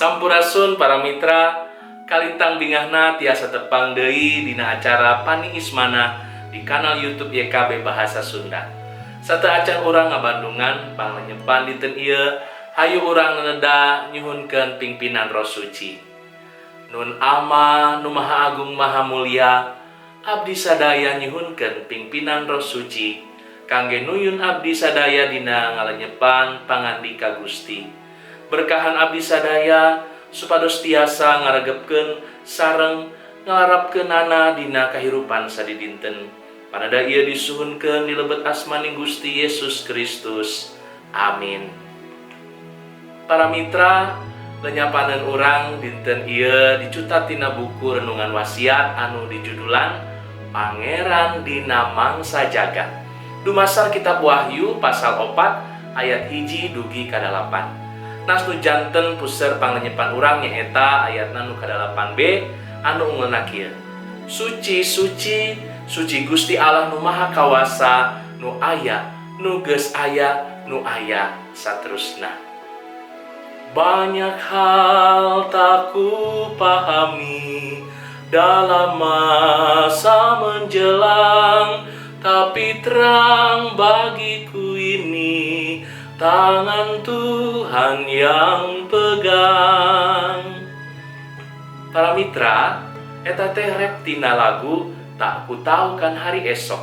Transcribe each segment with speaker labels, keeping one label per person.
Speaker 1: Sampurasun para mitra, kalintang bingahna tiasa tepang deui dina acara Pani Ismana di kanal YouTube YKB Bahasa Sunda. Sata acan urang ngabandungan pangnyepan dinten ieu, hayu urang neneda nyuhunkeun pingpinan Roh Suci. Nun Ama nu Maha Agung Maha Mulia, abdi sadaya nyuhunkeun pingpinan Roh Suci kangge nuyun abdi sadaya dina ngalenyepan pangandika Gusti. Berkahan abdi sadaya supados tiasa ngaregepkeun sareng ngalarapkeunana dina kahirupan sadidinten. Panada ieu disuhunkeun di lebet asmaning Gusti Yesus Kristus. Amin. Para mitra, lenyapaneun urang dinten ieu dicutat tina buku renungan wasiat anu dijudulan Pangeran dina Mangsa Jagat. Dumasar kitab Wahyu pasal 4 ayat 1 dugi ka 8. Nas nu janten puser pangnyepan urang nyaeta ayatna nu ka-8b anu ungeulna kieu. Suci suci suci Gusti Allah nu Maha Kawasa, nu aya, nu geus aya, nu aya saterusna. Banyak hal tak kupahami dalam masa menjelang, tapi terang bagiku ini tangan Tuhan yang pegang. Para mitra, eta teh rek tina lagu Tak Kutaukan Hari Esok.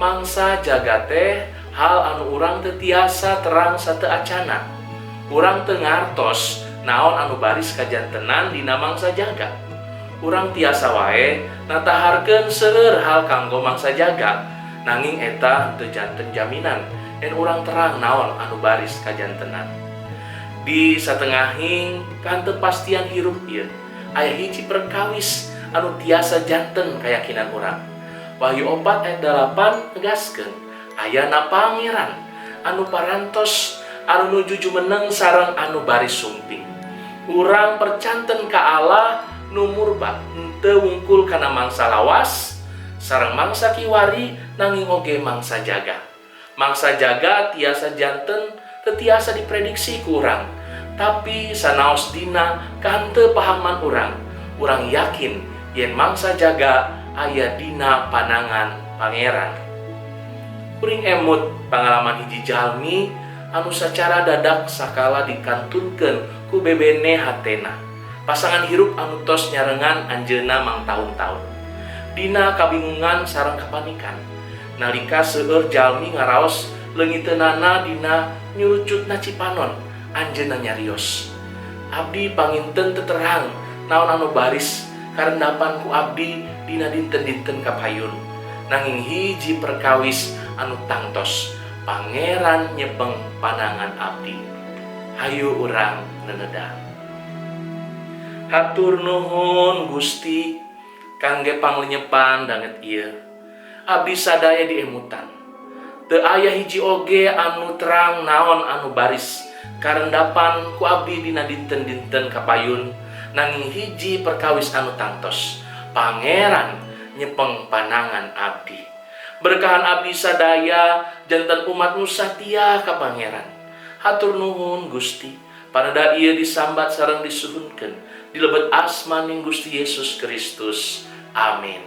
Speaker 1: Mangsa jagat teh hal anu urang teu tiasa terang sateu acana. Urang teu ngartos naon anu baris kajantenan dina mangsa jagat. Urang tiasa wae nataharkeun seueur hal kanggo mangsa jagat, nanging eta teu janten jaminan dan urang terang naon anu baris kajantenan. Di satengahing kantepastian hirup ieu aya hiji perkawis anu tiasa janten kayakinan urang. Wahyu 4 ayat 8 negaskeun ayana pangeran anu parantos anu nuju jumeneng sareng anu baris sumping. Urang percanten ka Allah nu murba henteu wungkul kana mangsa lawas sareng mangsa kiwari nanging oge mangsa jagat. Mangsa jagat tiasa janten tetiasa diprediksi ku urang, tapi sanaos dina kahenteu pahaman urang yakin yen mangsa jagat aya dina panangan pangeran. Kuring emut pangalaman hiji jalmi anu sacara dadak sakala dikantunkeun ku bebene hatena. Pasangan hirup anu tos nyarengan anjeunna mang taun-taun. Dina kabingungan sareng kapanikan, nalika seueur jalmi ngaraos leungiteunana dina nyurucutna cipanon, anjeunna nyarios. Abdi panginten teu terang naon anu baris karendapan ku abdi dina dinten-dinten kapayun. Nanging hiji perkawis anu tangtos, pangeran nyepeng panangan abdi. Hayu urang neneda. Hatur nuhun Gusti kangge panglenyepan danget ieu. Abdi sadaya diemutan. Teu aya hiji oge anu terang naon anu baris karendapan ku abdi dina dinten-dinten kapayun, nanging hiji perkawis anu tangtos, pangeran nyepeng panangan abdi. Berkahan abdi sadaya janten umat nu satia ka pangeran. Hatur nuhun Gusti, panada ieu disambat sareng disuhunkeun di lebet asmaning Gusti Yesus Kristus. Amin.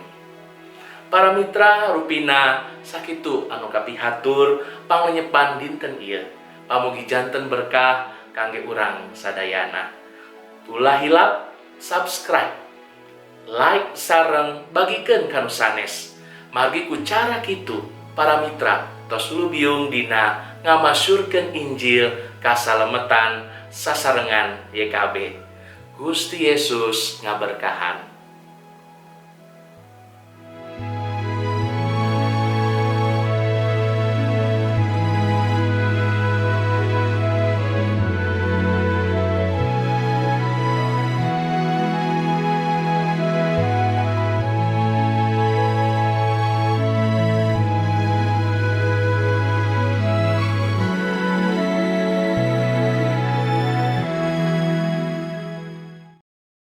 Speaker 1: Para mitra, rupina sakitu anu kapihatur panglenyepan dinten ieu. Pamugi janten berkah kangge urang sadayana. Ulah hilap, subscribe, like sareng bagikeun kanu sanes. Margi ku cara kitu para mitra tos lubiung dina ngamasyurkeun Injil kasalemetan sasarengan YKB. Gusti Yesus ngaberkahan.